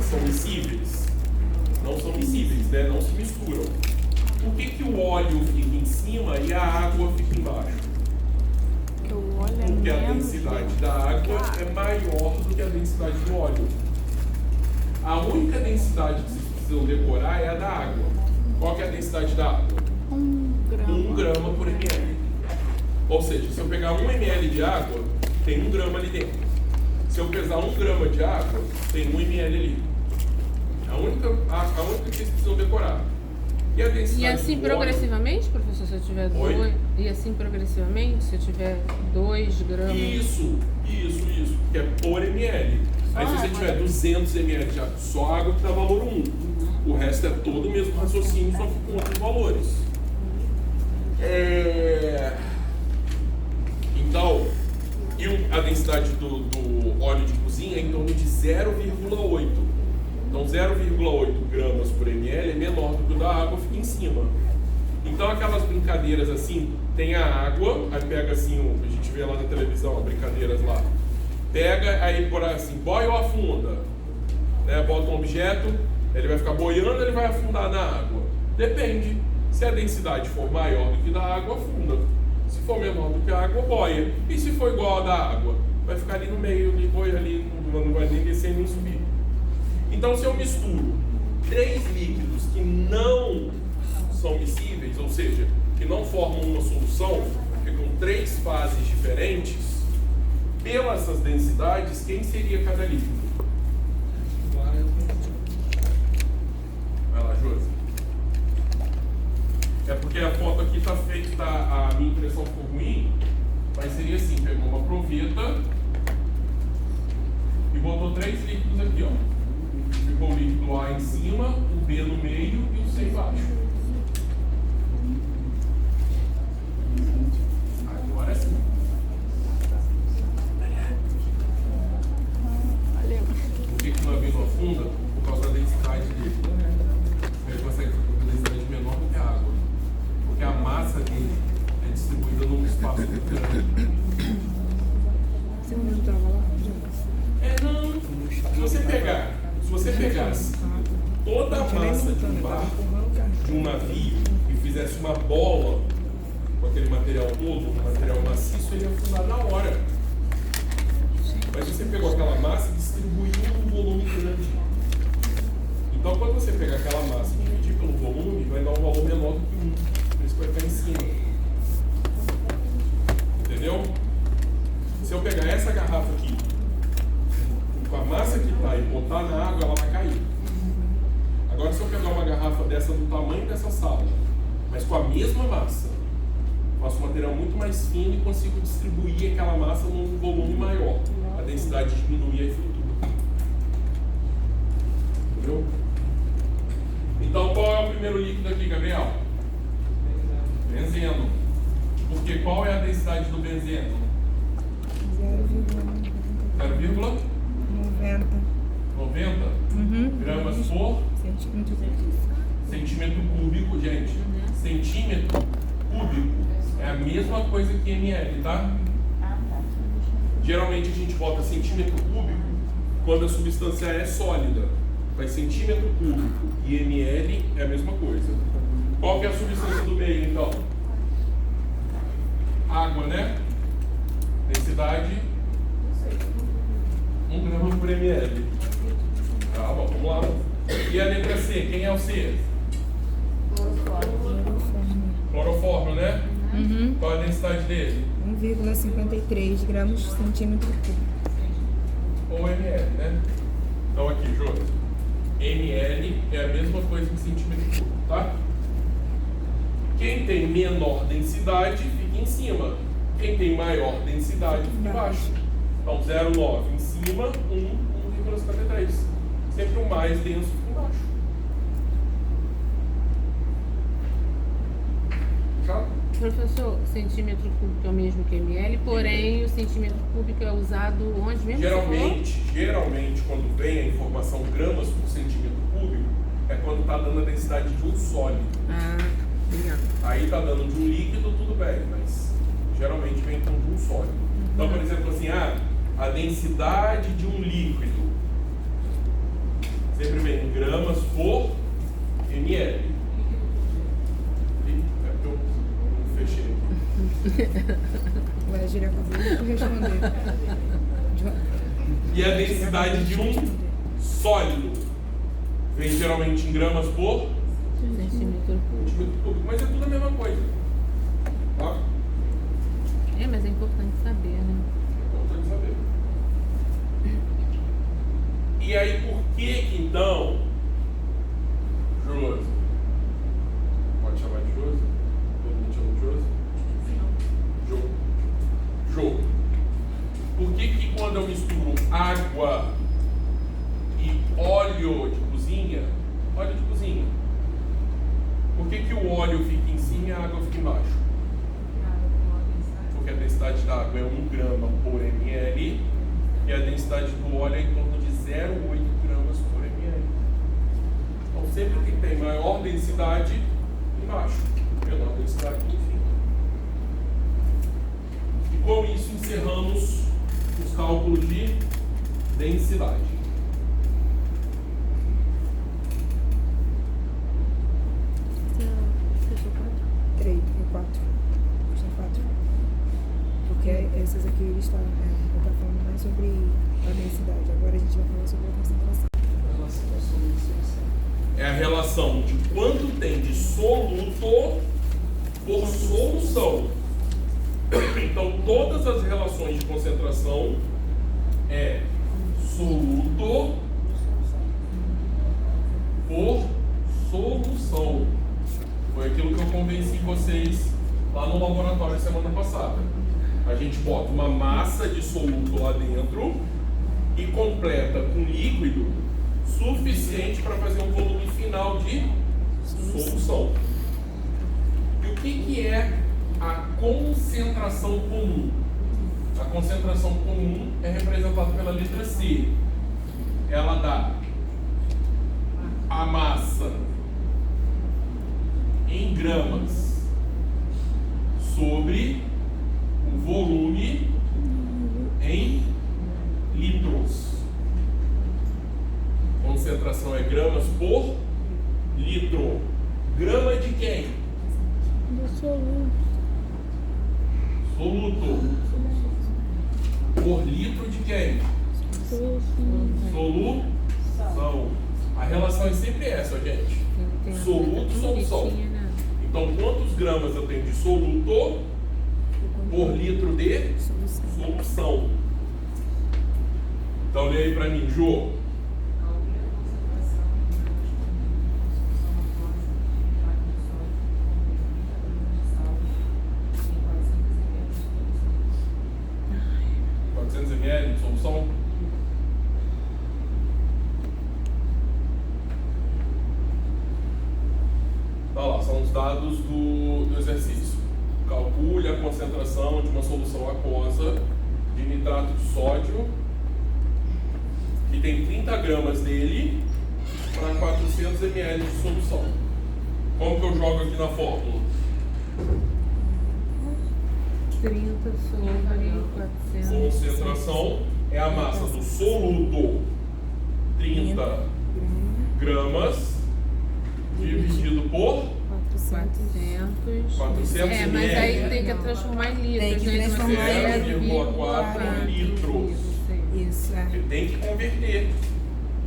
são miscíveis? Não são miscíveis, né? Não se misturam. Por que o óleo fica em cima e a água fica embaixo? Porque a densidade da água é maior do que a densidade do óleo. A única densidade que vocês precisam decorar é a da água. Qual que é a densidade da água? 1 grama por ml. Ou seja, se eu pegar 1 ml de água, tem 1 grama ali dentro. Se eu pesar 1 grama de água, tem 1 ml ali. A única que vocês precisam decorar. E a densidade E assim progressivamente, professor, se eu tiver 2... E assim progressivamente, se eu tiver 2 gramas... Isso. Que é por ml. Aí se você tiver 200 ml de água, só água que dá valor 1. O resto é todo o mesmo raciocínio, só que com outros valores. Então, a densidade do óleo de cozinha é em torno de 0,8. Então 0,8 gramas por ml é menor do que o da água, fica em cima. Então aquelas brincadeiras assim, tem a água, aí pega assim, a gente vê lá na televisão, brincadeiras lá. Pega, aí por assim, boia ou afunda. Né? Bota um objeto, ele vai ficar boiando, ele vai afundar na água. Depende. Se a densidade for maior do que da água, afunda. Se for menor do que a água, boia. E se for igual a da água, vai ficar ali no meio, ali, boia ali, não vai nem descer nem subir. Então, se eu misturo 3 líquidos que não são miscíveis, ou seja, que não formam uma solução, ficam 3 fases diferentes, pelas essas densidades, quem seria cada líquido? Vai lá, Josi. É porque a foto aqui está feita, a minha impressão ficou ruim, mas seria assim, pegou uma proveta e botou 3 líquidos aqui, ó. Ficou o líquido A em cima, o B no meio e o C embaixo. Agora sim. Por que não abriu a funda? Por causa da densidade dele. Ele consegue fazer uma densidade menor do que a água. Porque a massa dele é distribuída num espaço muito grande. Você não estava lá? Não. Se você pegasse toda a massa de um barco, de um navio, e fizesse uma bola com aquele material todo, um material maciço, ele ia afundar na hora. Mas você pegou aquela massa e distribuiu num volume grande. Então, quando você pegar aquela massa e dividir pelo volume, vai dar um valor menor do que 1. Por isso que vai ficar em cima. Entendeu? Se eu pegar essa garrafa aqui, com a massa que está e botar na água, ela vai cair. Agora, se eu pegar uma garrafa dessa do tamanho dessa sala, mas com a mesma massa, faço um material muito mais fino e consigo distribuir aquela massa num volume maior. A densidade diminui e flutua. Entendeu? Então, qual é o primeiro líquido aqui, Gabriel? Benzeno. Porque qual é a densidade do benzeno? 0,90 gramas por centímetro cúbico, gente. Centímetro cúbico é a mesma coisa que ml, tá? Geralmente a gente bota centímetro cúbico quando a substância é sólida. Mas centímetro cúbico e ml é a mesma coisa. Qual que é a substância do meio, então? Água, né? Densidade 1 grama por ml. Tá bom, vamos lá. E a letra C, quem é o C? Clorofórmio, né? Qual a densidade dele? 1,53 gramas por centímetro cúbico. Ou ml, né? Então aqui, Jô. ml é a mesma coisa que centímetro cúbico, tá? Quem tem menor densidade fica em cima. Quem tem maior densidade fica embaixo. Então 0,9 em cima, 1,53. Sempre o mais denso fica embaixo. Fechado? Professor, centímetro cúbico é o mesmo que ml, porém o centímetro cúbico é usado onde mesmo? Geralmente, quando vem a informação gramas por centímetro cúbico, é quando está dando a densidade de um sólido. Ah, obrigado. Aí está dando de um líquido, tudo bem, mas geralmente vem então de um sólido. Então, por exemplo, assim, a densidade de um líquido Sempre vem em gramas por ml. É porque eu não fechei aqui. O Egílio acabou de responder. E a densidade de um sólido vem geralmente em gramas por Centímetro cúbico. centímetro cúbico, mas é tudo a mesma coisa. Tá? É, mas é importante saber, né? Importante saber. E aí, por que então, Josi? Pode chamar de Josi? Todo mundo chama de Josi? Jô. Por que quando eu misturo água e óleo de cozinha, por que o óleo fica em cima e a água fica embaixo? Porque a densidade da água é 1 grama por ml e a densidade do óleo é em torno de 0,8 gramas por ml. Então sempre que tem maior densidade embaixo, menor densidade em cima. E com isso encerramos os cálculos de densidade. Três e 4. São 4. Porque esses aqui eles estão, eu estou falando mais sobre a densidade. Agora a gente vai falar sobre a concentração. É a relação de quanto tem de soluto por solução. Então, todas as relações de concentração é soluto por solução. Foi aquilo que eu convenci vocês lá no laboratório semana passada. A gente bota uma massa de soluto lá dentro e completa com líquido suficiente para fazer um volume final de solução. E o que é a concentração comum? A concentração comum é representada pela letra C. Ela dá a massa em gramas sobre o volume em litros. Concentração é gramas por litro. Grama de quem? Do soluto. Soluto. Por litro de quem? Solução. A relação é sempre essa, gente. Soluto, solução. Então, quantos gramas eu tenho de soluto por litro de solução? Então, lê aí pra mim, Jô. ml de solução? Tá lá, são os dados do exercício. Calcule a concentração de uma solução aquosa de nitrato de sódio que tem 30 gramas dele para 400 ml de solução. Como que eu jogo aqui na fórmula? 30 sobre 400. Concentração é a massa do soluto, 30 gramas, dividido por 400 É, mas aí tem que transformar em litros. Tem que né? transformar em 0,4 litros. Isso, Você tem que converter.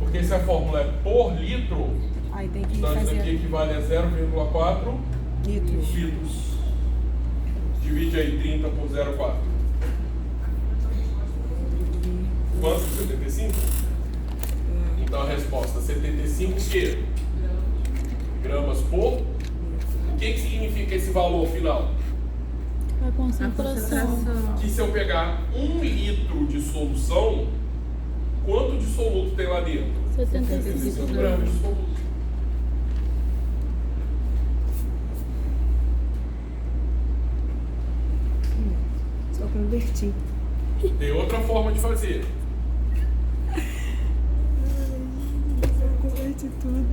Porque se a fórmula é por litro, Aí tem que então isso aqui fazer equivale a 0,4 litros. litros. Divide aí 30 por 0,4. Quanto? 75? Então a resposta 75 quê? Gramas por. O que significa esse valor final? A concentração. Que se eu pegar 1 litro de solução, quanto de soluto tem lá dentro? 75 gramas de soluto. Só convertir. Tem outra forma de fazer. Só convertir tudo.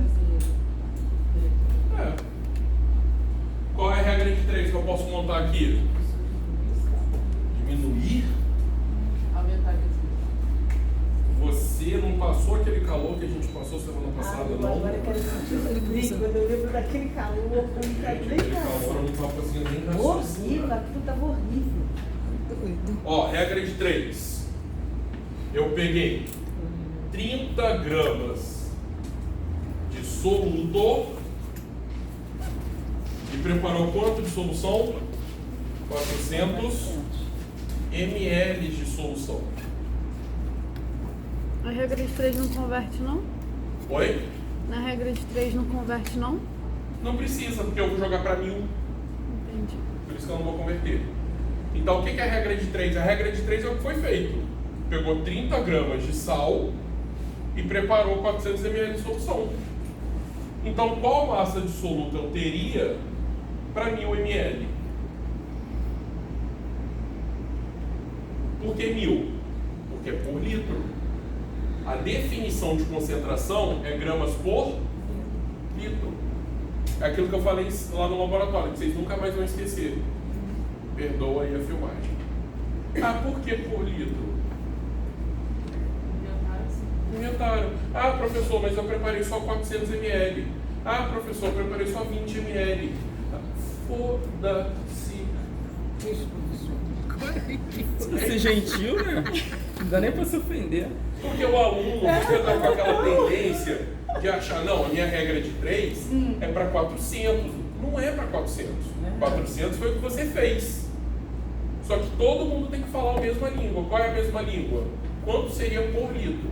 É. Qual é a regra de 3 que eu posso montar aqui? Diminuir. Você não passou aquele calor que a gente passou semana passada, não. Agora eu quero sentir o frio, quando eu lembro daquele calor, eu não Gente, quero nem aquele calor eu pensar. não tava conseguindo nem Horrível, raciocinar. aquilo tava horrível. Doido. Ó, regra de 3. Eu peguei 30 gramas de soluto e preparou quanto de solução? 400 ml de solução. A regra de 3 não converte, não? Oi? Na regra de 3 não converte, não? Não precisa, porque eu vou jogar para 1000. Entendi. Por isso que eu não vou converter. Então, o que é a regra de 3? A regra de 3 é o que foi feito. Pegou 30 gramas de sal e preparou 400 ml de solução. Então, qual massa de soluto eu teria para 1000 ml? Por que 1000? Porque é por litro. A definição de concentração é gramas por litro. É aquilo que eu falei lá no laboratório, que vocês nunca mais vão esquecer. Perdoa aí a filmagem. Ah, por que por litro? Inventaram. Ah, professor, mas eu preparei só 400 ml. Ah, professor, eu preparei só 20 ml. Foda-se. Ser gentil, né? Não dá nem pra se ofender. Porque o aluno fica com aquela tendência de achar, não, a minha regra de 3 é para 400. Não é para 400. 400 foi o que você fez. Só que todo mundo tem que falar a mesma língua. Qual é a mesma língua? Quanto seria por litro?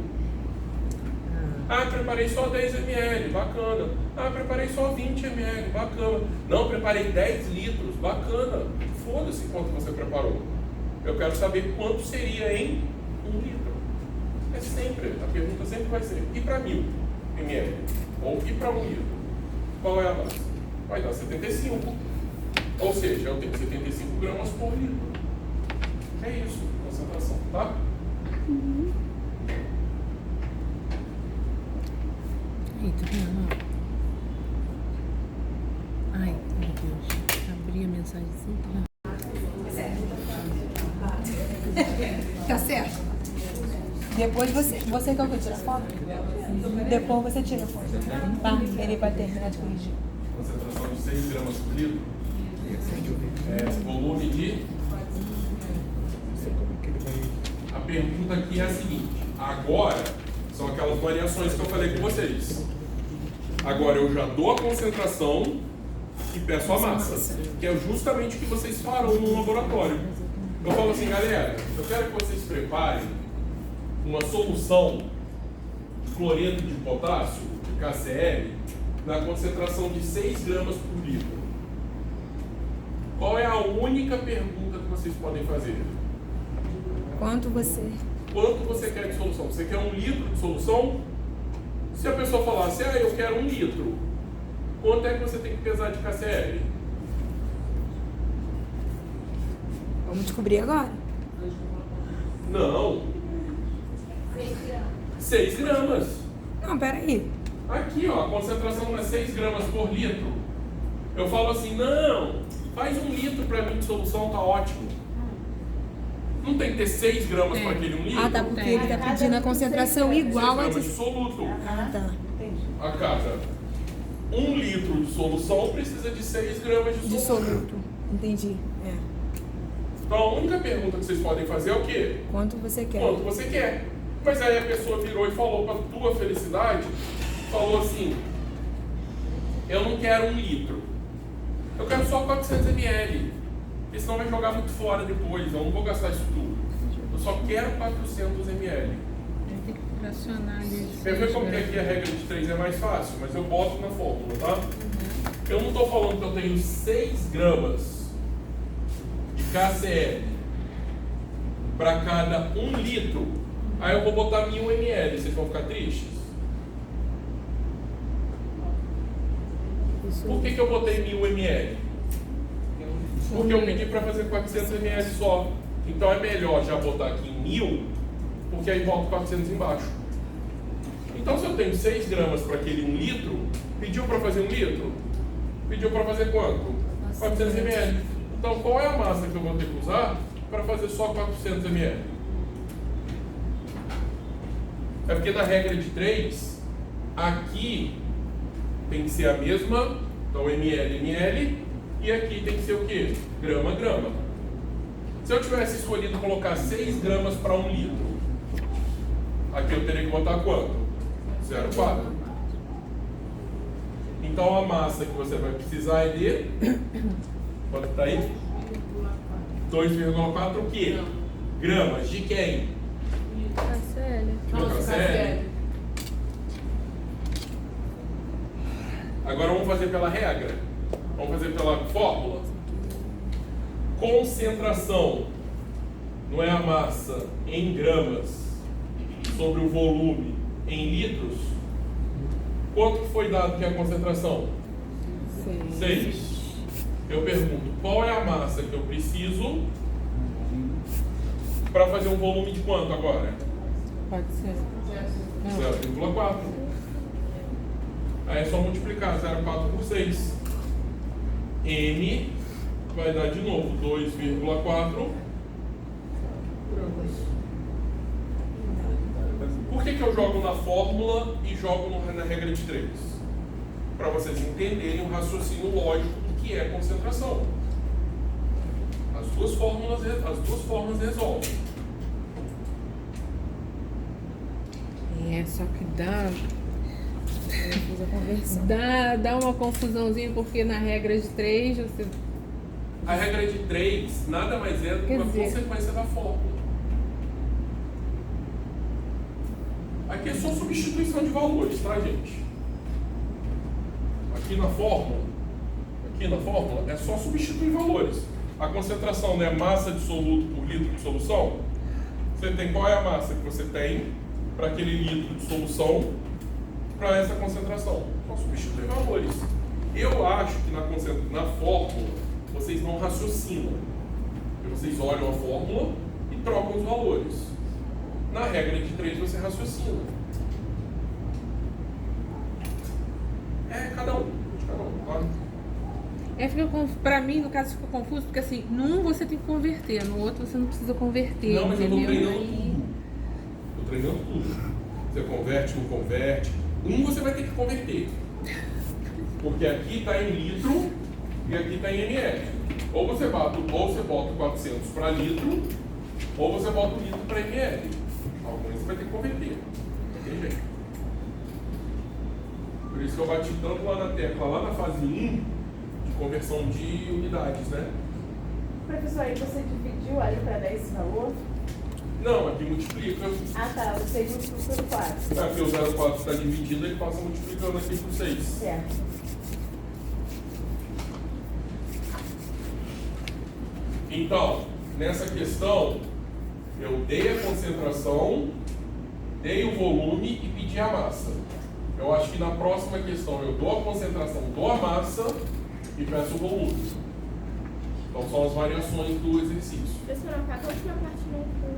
Ah, preparei só 10 ml, bacana. Ah, preparei só 20 ml, bacana. Não, preparei 10 litros, bacana. Foda-se quanto você preparou. Eu quero saber quanto seria em 1 litro. É sempre, a pergunta sempre vai ser, e para 1000 ml? Ou e para 1 litro? Qual é a base? Vai dar 75. Ou seja, eu tenho 75 gramas por litro. É isso, concentração, tá? Eita, não. Ai, meu Deus. Abri a mensagem assim. Tá certo. Depois você quer que eu tire a foto? Depois você tira a foto. Tá? Ele vai terminar de corrigir. Concentração de 6 gramas por litro. Volume de... A pergunta aqui é a seguinte. Agora, são aquelas variações que eu falei com vocês. Agora eu já dou a concentração e peço a massa. Que é justamente o que vocês farão no laboratório. Eu falo assim, galera, eu quero que vocês preparem uma solução de cloreto de potássio, de KCl, na concentração de 6 gramas por litro. Qual é a única pergunta que vocês podem fazer? Quanto você quer de solução? Você quer 1 litro de solução? Se a pessoa falasse, eu quero 1 litro, quanto é que você tem que pesar de KCl? Vamos descobrir agora. Não. 6 gramas. Não, peraí. Aqui, ó, a concentração não é 6 gramas por litro. Eu falo assim, não, faz 1 litro para mim de solução, tá ótimo. Não tem que ter 6 gramas para aquele 1 litro? Ah, tá, porque ele tá pedindo a concentração igual a 6 gramas de... de soluto. Ah, tá. A cada 1 litro de solução precisa de 6 gramas de De soluto. soluto. Entendi. É. Então a única pergunta que vocês podem fazer é o quê? Quanto você quer? Quanto você quer. Mas aí a pessoa virou e falou para tua felicidade, falou assim, eu não quero 1 litro, eu quero só 400 ml, porque senão vai jogar muito fora depois, eu não vou gastar isso tudo. Eu só quero 400 ml. Tem que fracionar ali. Quer ver como que aqui a regra de 3 é mais fácil? Mas eu boto na fórmula, tá? Eu não estou falando que eu tenho 6 gramas de KCl para cada 1 litro. Aí eu vou botar 1000 ml. Vocês vão ficar tristes? Por que eu botei 1000 ml? Porque eu pedi para fazer 400 ml só. Então é melhor já botar aqui em 1000, porque aí volta 400 embaixo. Então se eu tenho 6 gramas para aquele 1 litro, pediu para fazer 1 litro? Pediu para fazer quanto? 400 ml. Então qual é a massa que eu vou ter que usar para fazer só 400 ml? É porque na regra de 3, aqui tem que ser a mesma, então ml, ml, e aqui tem que ser o quê? Grama, grama. Se eu tivesse escolhido colocar 6 gramas para 1 litro, aqui eu teria que botar quanto? 0,4. Então a massa que você vai precisar é de... Quanto está aí? 2,4 o quê? Gramas de quem? KCl. Do KCl. Agora vamos fazer pela regra. Vamos fazer pela fórmula. Concentração não é a massa em gramas sobre o volume em litros. Quanto foi dado que é a concentração? 6. Eu pergunto, qual é a massa que eu preciso para fazer um volume de quanto agora? Pode ser. 0,4. Aí é só multiplicar 0,4 por 6. M vai dar de novo 2,4 gramas. Por que eu jogo na fórmula e jogo na regra de 3? Para vocês entenderem o raciocínio lógico do que é concentração. As duas formas resolvem. Só que Fiz a conversão. dá uma confusãozinha, porque na regra de 3 você... A regra de 3 nada mais é do que Quer uma dizer- consequência da fórmula. Aqui é só substituição de valores, tá, gente? Aqui na fórmula é só substituir valores. A concentração, né, massa de soluto por litro de solução. Você tem qual é a massa que você tem para aquele litro de solução para essa concentração? Só substituir valores. Eu acho que na fórmula vocês não raciocinam. Porque vocês olham a fórmula e trocam os valores. Na regra de 3 você raciocina. Cada um, claro. Pra mim, no caso, fica confuso, porque assim, num você tem que converter, no outro você não precisa converter, Não, mas eu entendeu? estou treinando tudo. Estou treinando tudo. Você converte, não converte. Você vai ter que converter. Porque aqui está em litro e aqui está em ml. Ou você bota 400 para litro, ou você bota o litro para ml. Alguns você vai ter que converter. Não tem jeito. Por isso que eu bati tanto lá na tecla, lá na fase 1, de conversão de unidades, né? Professor, aí você dividiu ali para dar esse valor? Não, aqui multiplica. Ah, tá. Você multiplicou por 4. Aqui o 0,4 está dividido, ele passa multiplicando aqui por 6. Certo. Então, nessa questão, eu dei a concentração, dei o volume e pedi a massa. Eu acho que na próxima questão eu dou a concentração, dou a massa e peço o volume. Então são as variações do exercício. Professor, a última parte não foi.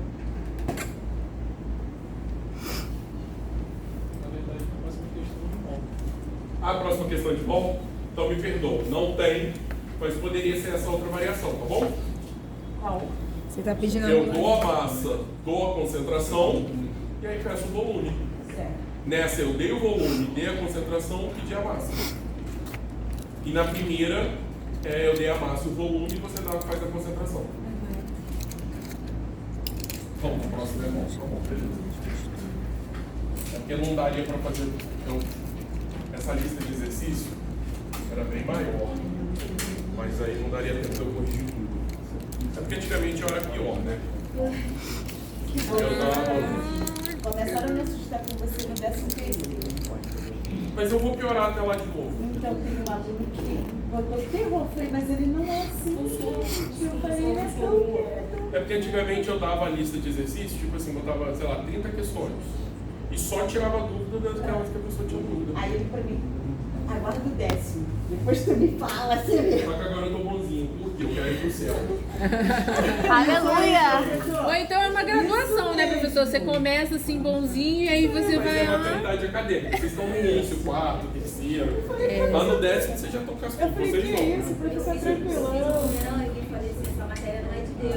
A próxima questão de volta, então me perdoa, não tem, mas poderia ser essa outra variação, tá bom? Qual? Você está pedindo Eu dou a massa, dou a concentração e aí peço o volume. Certo. Nessa eu dei o volume, dei a concentração e pedi a massa. E na primeira, eu dei a massa e o volume e você faz a concentração. Vamos, o próximo é bom, tá bom, beleza. É porque não daria para fazer. Então, essa lista de exercício era bem maior, mas aí não daria tempo de eu corrigir tudo. É porque antigamente eu era pior, né? Eu tava... Começaram a me assustar com você no 10º período. Mas eu vou piorar até lá de novo. Então tem um aluno que botou terror. Eu falei, mas ele não é assim, gente. Eu falei, ele é tão quieto. É porque antigamente eu dava a lista de exercícios, tipo assim, botava, sei lá, 30 questões. E só tirava dúvida daquelas que a pessoa tinha dúvida. Aí ele pra mim, agora do 10º. Depois tu me fala, você vê. Só que agora eu tô bonzinho, porque eu quero ir pro céu. Aleluia! Ou então é uma graduação, né, professor? Você começa assim bonzinho e aí você Mas vai é lá. maturidade acadêmica. Vocês estão no início, quarto, terceiro. Lá no 10º vocês já estão cascudos. Eu falei, Vocês que não. isso, professor tranquilão. Não, ele falou assim, essa matéria não é de Deus.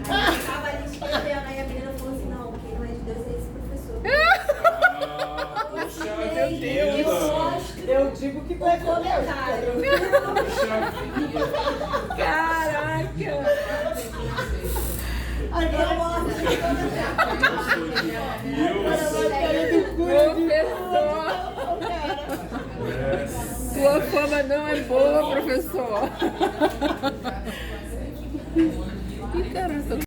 Aí eu tava ali escrevendo, aí a menina falou assim, não, quem não é de Deus é esse professor. Meu Deus! Eu digo que tu é comentário. Caraca! Agora mostra o Professor! Sua fama não é boa, professor. Ih, caraca,